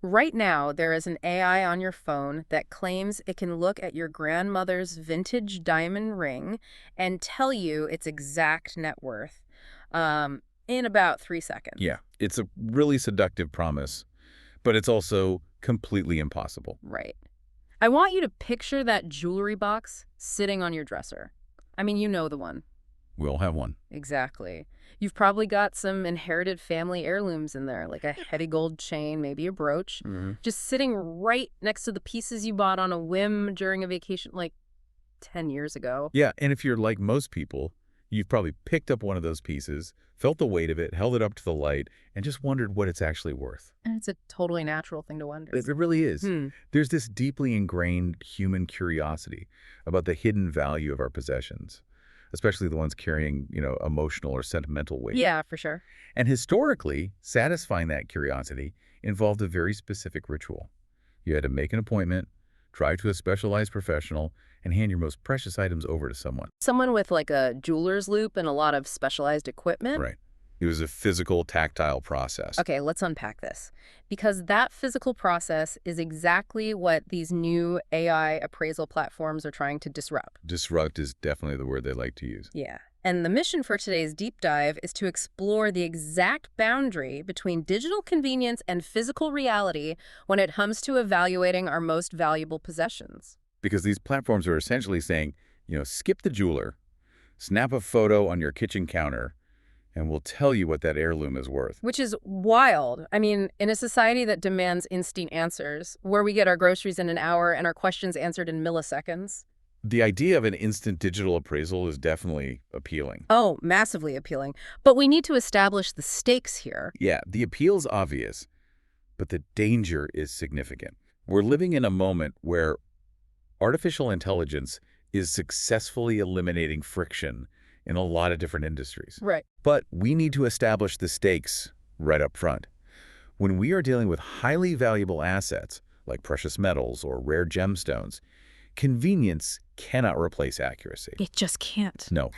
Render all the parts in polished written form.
Right now, there is an AI on your phone that claims it can look at your grandmother's vintage diamond ring and tell you its exact net worth in about 3 seconds. Yeah, it's a really seductive promise, but it's also completely impossible. Right. I want you to picture that jewelry box sitting on your dresser. I mean, you know the one. We all have one. Exactly. You've probably got some inherited family heirlooms in there, like a heavy gold chain, maybe a brooch, just sitting right next to the pieces you bought on a whim during a vacation like 10 years ago. Yeah, and if you're like most people, you've probably picked up one of those pieces, felt the weight of it, held it up to the light, and just wondered what it's actually worth. And it's a totally natural thing to wonder. It really is. Hmm. There's this deeply ingrained human curiosity about the hidden value of our possessions, especially the ones carrying, emotional or sentimental weight. Yeah, for sure. And historically, satisfying that curiosity involved a very specific ritual. You had to make an appointment, drive to a specialized professional, and hand your most precious items over to someone. Someone with like a jeweler's loop and a lot of specialized equipment. Right. It was a physical, tactile process. Okay, let's unpack this. Because that physical process is exactly what these new AI appraisal platforms are trying to disrupt. Disrupt is definitely the word they like to use. Yeah. And the mission for today's deep dive is to explore the exact boundary between digital convenience and physical reality when it comes to evaluating our most valuable possessions. Because these platforms are essentially saying, skip the jeweler, snap a photo on your kitchen counter, and we'll tell you what that heirloom is worth. Which is wild. I mean, in a society that demands instant answers, where we get our groceries in an hour and our questions answered in milliseconds. The idea of an instant digital appraisal is definitely appealing. Oh, massively appealing. But we need to establish the stakes here. Yeah, the appeal's obvious, but the danger is significant. We're living in a moment where artificial intelligence is successfully eliminating friction in a lot of different industries. Right. But we need to establish the stakes right up front. When we are dealing with highly valuable assets, like precious metals or rare gemstones, convenience cannot replace accuracy. It just can't. No.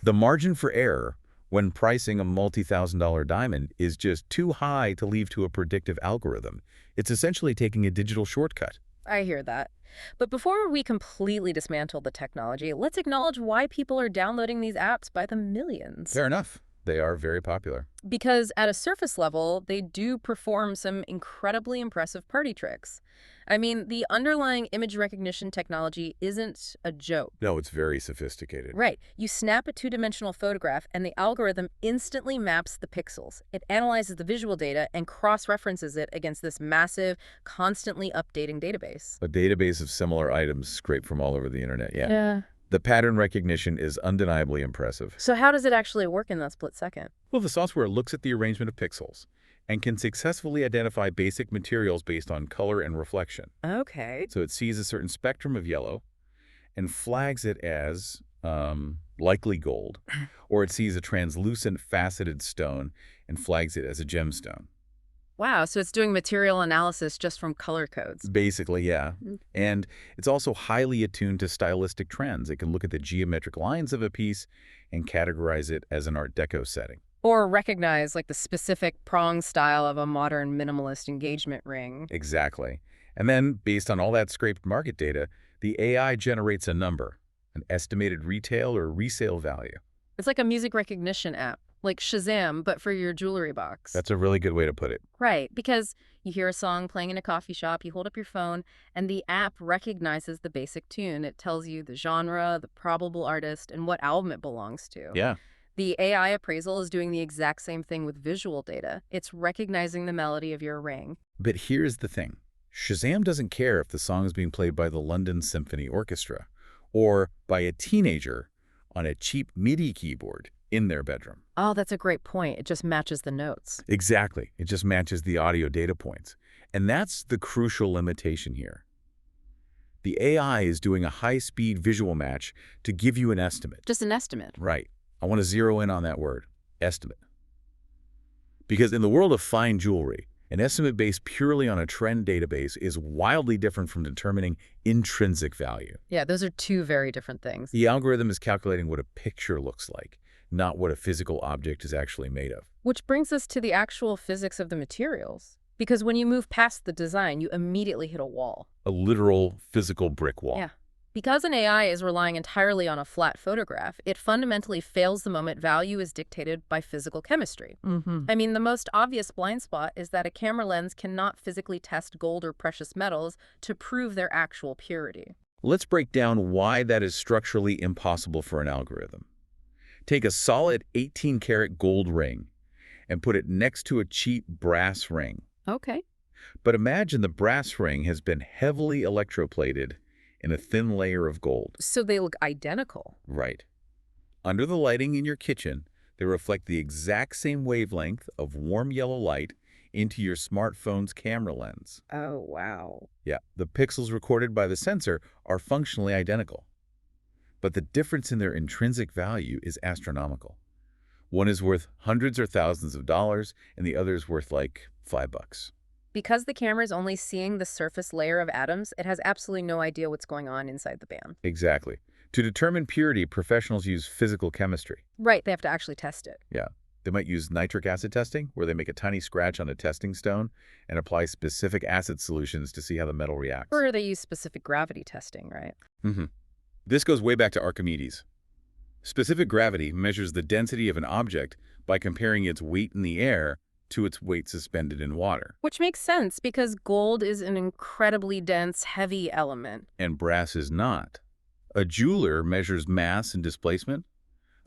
The margin for error when pricing a multi-thousand-dollar diamond is just too high to leave to a predictive algorithm. It's essentially taking a digital shortcut. I hear that. But before we completely dismantle the technology, let's acknowledge why people are downloading these apps by the millions. Fair enough. They are very popular. Because at a surface level, they do perform some incredibly impressive party tricks. I mean, the underlying image recognition technology isn't a joke. No, it's very sophisticated. Right. You snap a two-dimensional photograph, and the algorithm instantly maps the pixels. It analyzes the visual data and cross-references it against this massive, constantly updating database. A database of similar items scraped from all over the internet, yeah. Yeah. The pattern recognition is undeniably impressive. So how does it actually work in that split second? Well, the software looks at the arrangement of pixels and can successfully identify basic materials based on color and reflection. Okay. So it sees a certain spectrum of yellow and flags it as likely gold, or it sees a translucent faceted stone and flags it as a gemstone. Wow, so it's doing material analysis just from color codes. Basically, yeah. And it's also highly attuned to stylistic trends. It can look at the geometric lines of a piece and categorize it as an Art Deco setting. Or recognize like the specific prong style of a modern minimalist engagement ring. Exactly. And then, based on all that scraped market data, the AI generates a number, an estimated retail or resale value. It's like a music recognition app, like Shazam, but for your jewelry box. That's a really good way to put it. Right, because you hear a song playing in a coffee shop, you hold up your phone, and the app recognizes the basic tune. It tells you the genre, the probable artist, and what album it belongs to. Yeah. The AI appraisal is doing the exact same thing with visual data. It's recognizing the melody of your ring. But here's the thing. Shazam doesn't care if the song is being played by the London Symphony Orchestra or by a teenager on a cheap MIDI keyboard in their bedroom. Oh, that's a great point. It just matches the notes. Exactly. It just matches the audio data points. And that's the crucial limitation here. The AI is doing a high-speed visual match to give you an estimate. Just an estimate. Right. I want to zero in on that word, estimate. Because in the world of fine jewelry, an estimate based purely on a trend database is wildly different from determining intrinsic value. Yeah, those are two very different things. The algorithm is calculating what a picture looks like, not what a physical object is actually made of. Which brings us to the actual physics of the materials. Because when you move past the design, you immediately hit a wall. A literal physical brick wall. Yeah. Because an AI is relying entirely on a flat photograph, it fundamentally fails the moment value is dictated by physical chemistry. I mean, the most obvious blind spot is that a camera lens cannot physically test gold or precious metals to prove their actual purity. Let's break down why that is structurally impossible for an algorithm. Take a solid 18-karat gold ring and put it next to a cheap brass ring. Okay. But imagine the brass ring has been heavily electroplated in a thin layer of gold. So they look identical. Right. Under the lighting in your kitchen, they reflect the exact same wavelength of warm yellow light into your smartphone's camera lens. Oh, wow. Yeah, the pixels recorded by the sensor are functionally identical. But the difference in their intrinsic value is astronomical. One is worth hundreds or thousands of dollars, and the other is worth like $5. Because the camera is only seeing the surface layer of atoms, it has absolutely no idea what's going on inside the band. Exactly. To determine purity, professionals use physical chemistry. Right, they have to actually test it. Yeah. They might use nitric acid testing, where they make a tiny scratch on a testing stone and apply specific acid solutions to see how the metal reacts. Or they use specific gravity testing, right? This goes way back to Archimedes. Specific gravity measures the density of an object by comparing its weight in the air to its weight suspended in water. Which makes sense because gold is an incredibly dense, heavy element. And brass is not. A jeweler measures mass and displacement.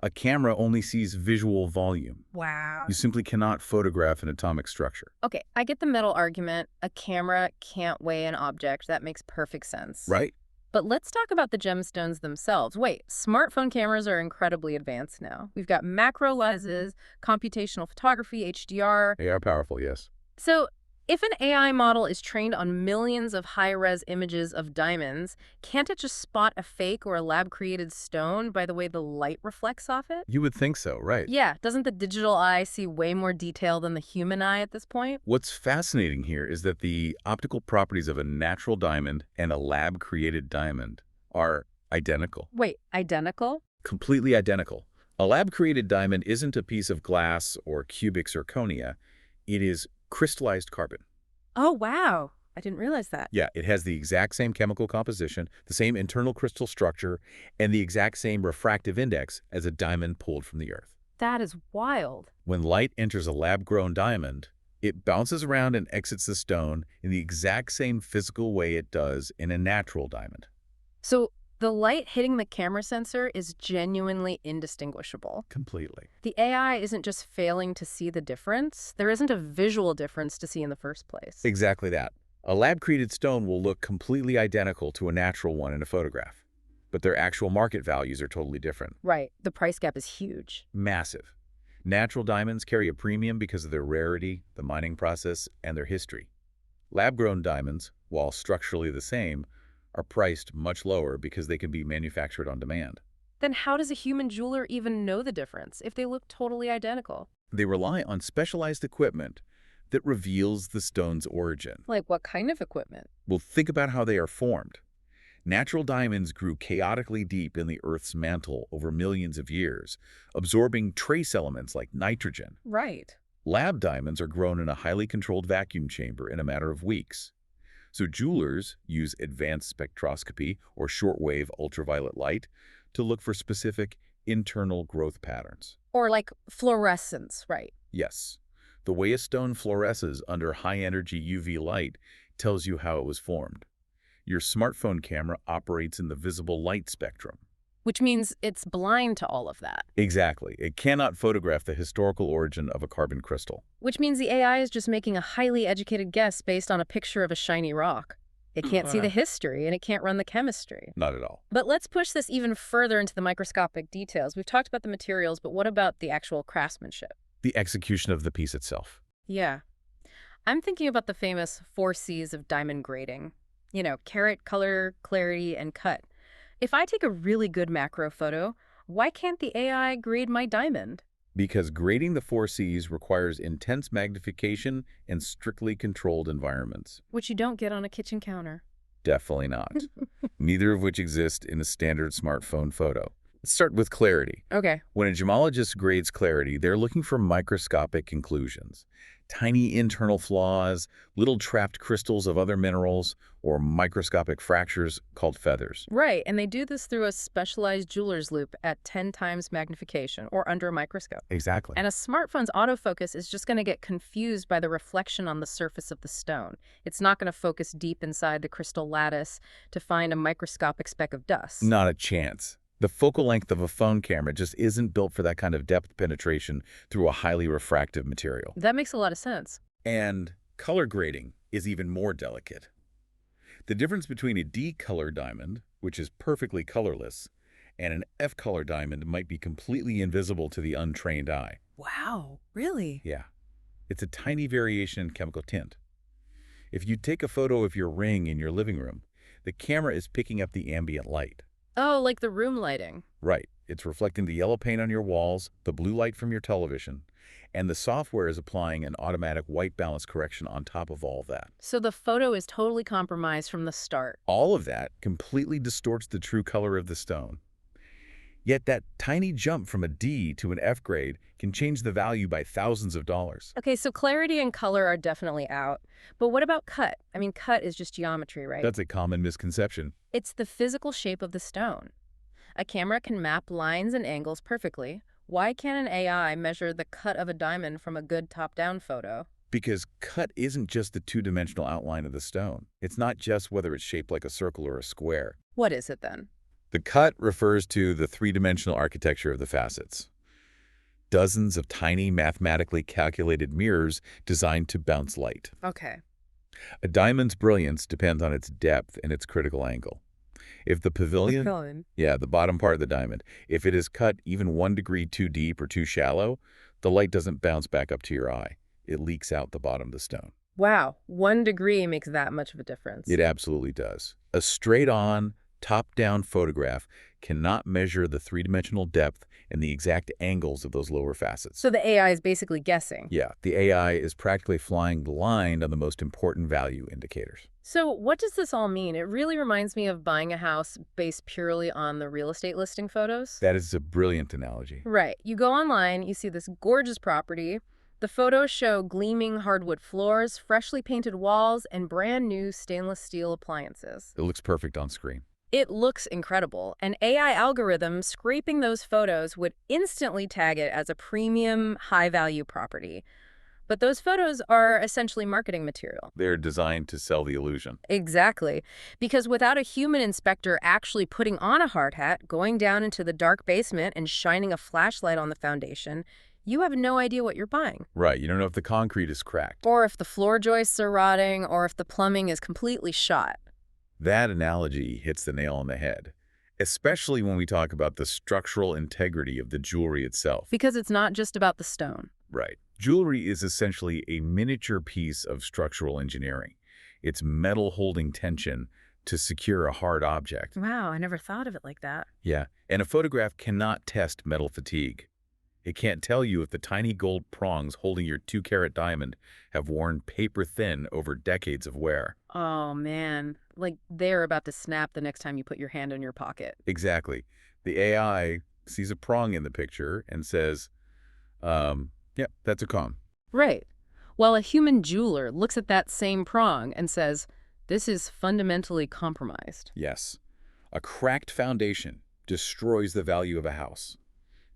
A camera only sees visual volume. Wow. You simply cannot photograph an atomic structure. Okay, I get the metal argument. A camera can't weigh an object. That makes perfect sense. Right? But let's talk about the gemstones themselves. Wait, smartphone cameras are incredibly advanced now. We've got macro lenses, computational photography, HDR. They are powerful, yes. So if an AI model is trained on millions of high-res images of diamonds, can't it just spot a fake or a lab-created stone by the way the light reflects off it? You would think so, right? Yeah, doesn't the digital eye see way more detail than the human eye at this point? What's fascinating here is that the optical properties of a natural diamond and a lab-created diamond are identical. Wait, identical? Completely identical. A lab-created diamond isn't a piece of glass or cubic zirconia. It is crystallized carbon. Oh, wow. I didn't realize that. Yeah, it has the exact same chemical composition, the same internal crystal structure, and the exact same refractive index as a diamond pulled from the earth. That is wild. When light enters a lab-grown diamond, it bounces around and exits the stone in the exact same physical way it does in a natural diamond. So the light hitting the camera sensor is genuinely indistinguishable. Completely. The AI isn't just failing to see the difference. There isn't a visual difference to see in the first place. Exactly that. A lab-created stone will look completely identical to a natural one in a photograph, but their actual market values are totally different. Right. The price gap is huge. Massive. Natural diamonds carry a premium because of their rarity, the mining process, and their history. Lab-grown diamonds, while structurally the same, are priced much lower because they can be manufactured on demand. Then how does a human jeweler even know the difference if they look totally identical? They rely on specialized equipment that reveals the stone's origin. Like what kind of equipment? Well, think about how they are formed. Natural diamonds grew chaotically deep in the Earth's mantle over millions of years, absorbing trace elements like nitrogen. Right. Lab diamonds are grown in a highly controlled vacuum chamber in a matter of weeks. So jewelers use advanced spectroscopy or shortwave ultraviolet light to look for specific internal growth patterns. Or like fluorescence, right? Yes. The way a stone fluoresces under high-energy UV light tells you how it was formed. Your smartphone camera operates in the visible light spectrum. Which means it's blind to all of that. Exactly. It cannot photograph the historical origin of a carbon crystal. Which means the AI is just making a highly educated guess based on a picture of a shiny rock. It can't see the history, and it can't run the chemistry. Not at all. But let's push this even further into the microscopic details. We've talked about the materials, but what about the actual craftsmanship? The execution of the piece itself. Yeah. I'm thinking about the famous 4 C's of diamond grading. You know, carat, color, clarity, and cut. If I take a really good macro photo, why can't the AI grade my diamond? Because grading the 4 C's requires intense magnification and strictly controlled environments. Which you don't get on a kitchen counter. Definitely not. Neither of which exist in a standard smartphone photo. Let's start with clarity. Okay. When a gemologist grades clarity, they're looking for microscopic conclusions. tiny internal flaws, little trapped crystals of other minerals, or microscopic fractures called feathers. Right, and they do this through a specialized jeweler's loupe at 10 times magnification or under a microscope. Exactly. And a smartphone's autofocus is just going to get confused by the reflection on the surface of the stone. It's not going to focus deep inside the crystal lattice to find a microscopic speck of dust. Not a chance. The focal length of a phone camera just isn't built for that kind of depth penetration through a highly refractive material. That makes a lot of sense. And color grading is even more delicate. The difference between a D-color diamond, which is perfectly colorless, and an F-color diamond might be completely invisible to the untrained eye. Wow, really? Yeah. It's a tiny variation in chemical tint. If you take a photo of your ring in your living room, the camera is picking up the ambient light. Oh, like the room lighting. Right. It's reflecting the yellow paint on your walls, the blue light from your television, and the software is applying an automatic white balance correction on top of all of that. So the photo is totally compromised from the start. All of that completely distorts the true color of the stone. Yet that tiny jump from a D to an F grade can change the value by thousands of dollars. Okay, so clarity and color are definitely out. But what about cut? I mean, cut is just geometry, right? That's a common misconception. It's the physical shape of the stone. A camera can map lines and angles perfectly. Why can't an AI measure the cut of a diamond from a good top-down photo? Because cut isn't just the two-dimensional outline of the stone. It's not just whether it's shaped like a circle or a square. What is it then? The cut refers to the three-dimensional architecture of the facets. Dozens of tiny, mathematically calculated mirrors designed to bounce light. Okay. A diamond's brilliance depends on its depth and its critical angle. If the pavilion, the bottom part of the diamond, if it is cut even 1 degree too deep or too shallow, the light doesn't bounce back up to your eye. It leaks out the bottom of the stone. Wow, 1 degree makes that much of a difference. It absolutely does. A straight-on, top-down photograph cannot measure the three-dimensional depth and the exact angles of those lower facets. So the AI is basically guessing. Yeah, the AI is practically flying blind on the most important value indicators. So what does this all mean? It really reminds me of buying a house based purely on the real estate listing photos. That is a brilliant analogy. Right. You go online, you see this gorgeous property. The photos show gleaming hardwood floors, freshly painted walls, and brand new stainless steel appliances. It looks perfect on screen. It looks incredible. An AI algorithm scraping those photos would instantly tag it as a premium, high-value property. But those photos are essentially marketing material. They're designed to sell the illusion. Exactly. Because without a human inspector actually putting on a hard hat, going down into the dark basement and shining a flashlight on the foundation, you have no idea what you're buying. Right. You don't know if the concrete is cracked. Or if the floor joists are rotting, or if the plumbing is completely shot. That analogy hits the nail on the head, especially when we talk about the structural integrity of the jewelry itself. Because it's not just about the stone. Right. Jewelry is essentially a miniature piece of structural engineering. It's metal holding tension to secure a hard object. Wow, I never thought of it like that. Yeah, and a photograph cannot test metal fatigue. It can't tell you if the tiny gold prongs holding your 2-carat diamond have worn paper thin over decades of wear. Oh, man. Like they're about to snap the next time you put your hand in your pocket. Exactly. The AI sees a prong in the picture and says, yeah, that's a con. Right. While a human jeweler looks at that same prong and says, this is fundamentally compromised. Yes. A cracked foundation destroys the value of a house.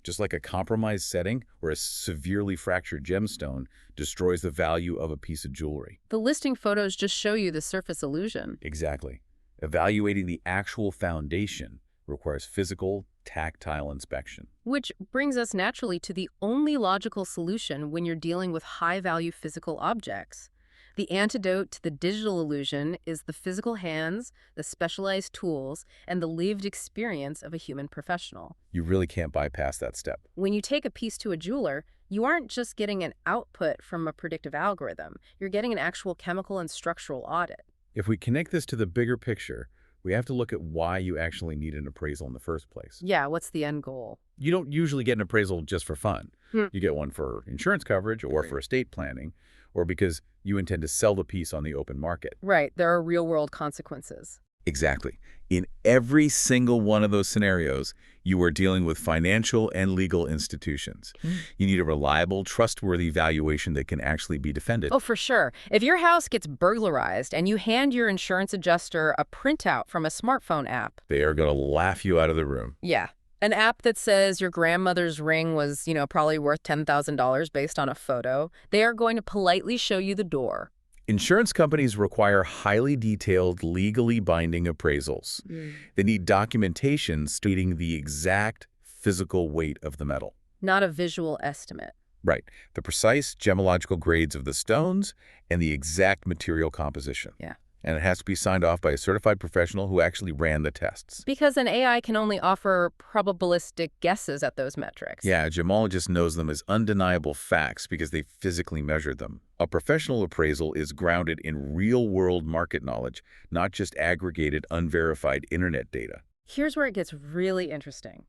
Just like a compromised setting or a severely fractured gemstone destroys the value of a piece of jewelry. The listing photos just show you the surface illusion. Exactly. Evaluating the actual foundation requires physical, tactile inspection. Which brings us naturally to the only logical solution when you're dealing with high-value physical objects. The antidote to the digital illusion is the physical hands, the specialized tools, and the lived experience of a human professional. You really can't bypass that step. When you take a piece to a jeweler, you aren't just getting an output from a predictive algorithm. You're getting an actual chemical and structural audit. If we connect this to the bigger picture, we have to look at why you actually need an appraisal in the first place. Yeah, what's the end goal? You don't usually get an appraisal just for fun. You get one for insurance coverage or for estate planning, or because you intend to sell the piece on the open market. Right, there are real-world consequences. Exactly. In every single one of those scenarios, you are dealing with financial and legal institutions. Mm. You need a reliable, trustworthy valuation that can actually be defended. Oh, for sure. If your house gets burglarized and you hand your insurance adjuster a printout from a smartphone app, They are going to laugh you out of the room. yeah, an app that says your grandmother's ring was, probably worth $10,000 based on a photo, they are going to politely show you the door. Insurance companies require highly detailed, legally binding appraisals. Mm. They need documentation stating the exact physical weight of the metal. Not a visual estimate. Right. The precise gemological grades of the stones and the exact material composition. Yeah. And it has to be signed off by a certified professional who actually ran the tests. Because an AI can only offer probabilistic guesses at those metrics. Yeah, a gemologist knows them as undeniable facts because they physically measured them. A professional appraisal is grounded in real-world market knowledge, not just aggregated, unverified internet data. Here's where it gets really interesting.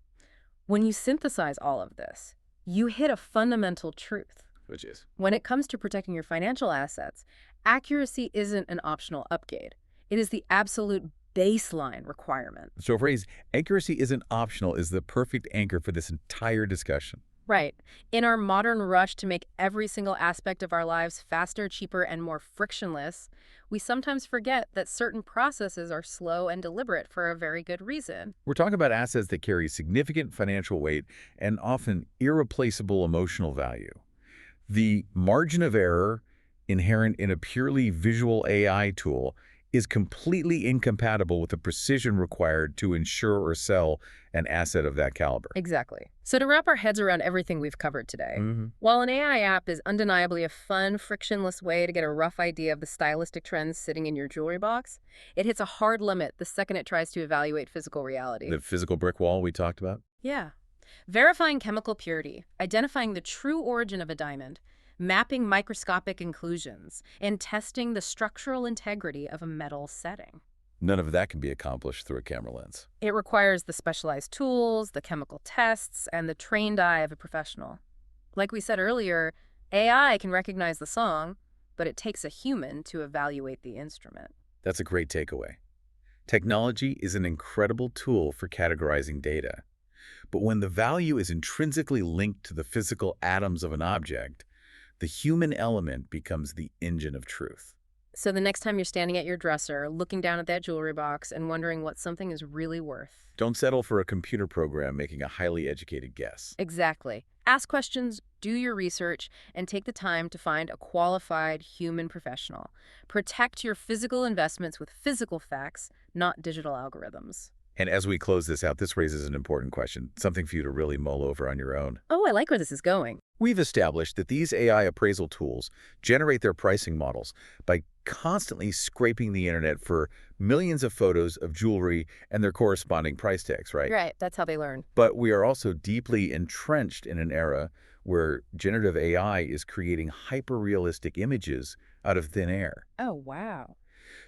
When you synthesize all of this, you hit a fundamental truth. Which is? When it comes to protecting your financial assets, accuracy isn't an optional upgrade. It is the absolute baseline requirement. So a phrase, accuracy isn't optional, is the perfect anchor for this entire discussion. Right. In our modern rush to make every single aspect of our lives faster, cheaper, and more frictionless, we sometimes forget that certain processes are slow and deliberate for a very good reason. We're talking about assets that carry significant financial weight and often irreplaceable emotional value. The margin of error inherent in a purely visual AI tool is completely incompatible with the precision required to insure or sell an asset of that caliber. Exactly. So to wrap our heads around everything we've covered today, while an AI app is undeniably a fun, frictionless way to get a rough idea of the stylistic trends sitting in your jewelry box, it hits a hard limit the second it tries to evaluate physical reality. The physical brick wall we talked about? Yeah. Verifying chemical purity, identifying the true origin of a diamond, mapping microscopic inclusions, and testing the structural integrity of a metal setting. None of that can be accomplished through a camera lens. It requires the specialized tools, the chemical tests, and the trained eye of a professional. Like we said earlier, AI can recognize the song, but it takes a human to evaluate the instrument. That's a great takeaway. Technology is an incredible tool for categorizing data. But when the value is intrinsically linked to the physical atoms of an object, the human element becomes the engine of truth. So the next time you're standing at your dresser, looking down at that jewelry box and wondering what something is really worth. Don't settle for a computer program making a highly educated guess. Exactly. Ask questions, do your research, and take the time to find a qualified human professional. Protect your physical investments with physical facts, not digital algorithms. And as we close this out, this raises an important question, something for you to really mull over on your own. Oh, I like where this is going. We've established that these AI appraisal tools generate their pricing models by constantly scraping the internet for millions of photos of jewelry and their corresponding price tags, right? Right, that's how they learn. But we are also deeply entrenched in an era where generative AI is creating hyper-realistic images out of thin air. Oh, wow.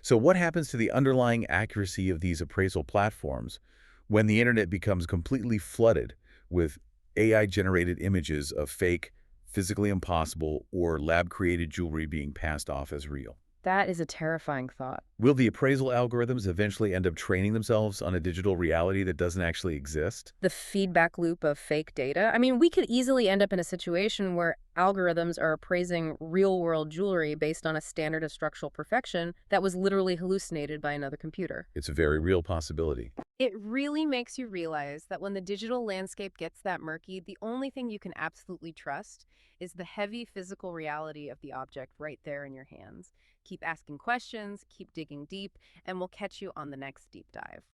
So what happens to the underlying accuracy of these appraisal platforms when the internet becomes completely flooded with AI-generated images of fake, physically impossible, or lab-created jewelry being passed off as real? That is a terrifying thought. Will the appraisal algorithms eventually end up training themselves on a digital reality that doesn't actually exist? The feedback loop of fake data. I mean, we could easily end up in a situation where algorithms are appraising real-world jewelry based on a standard of structural perfection that was literally hallucinated by another computer. It's a very real possibility. It really makes you realize that when the digital landscape gets that murky, the only thing you can absolutely trust is the heavy physical reality of the object right there in your hands. Keep asking questions, keep digging deep, and we'll catch you on the next deep dive.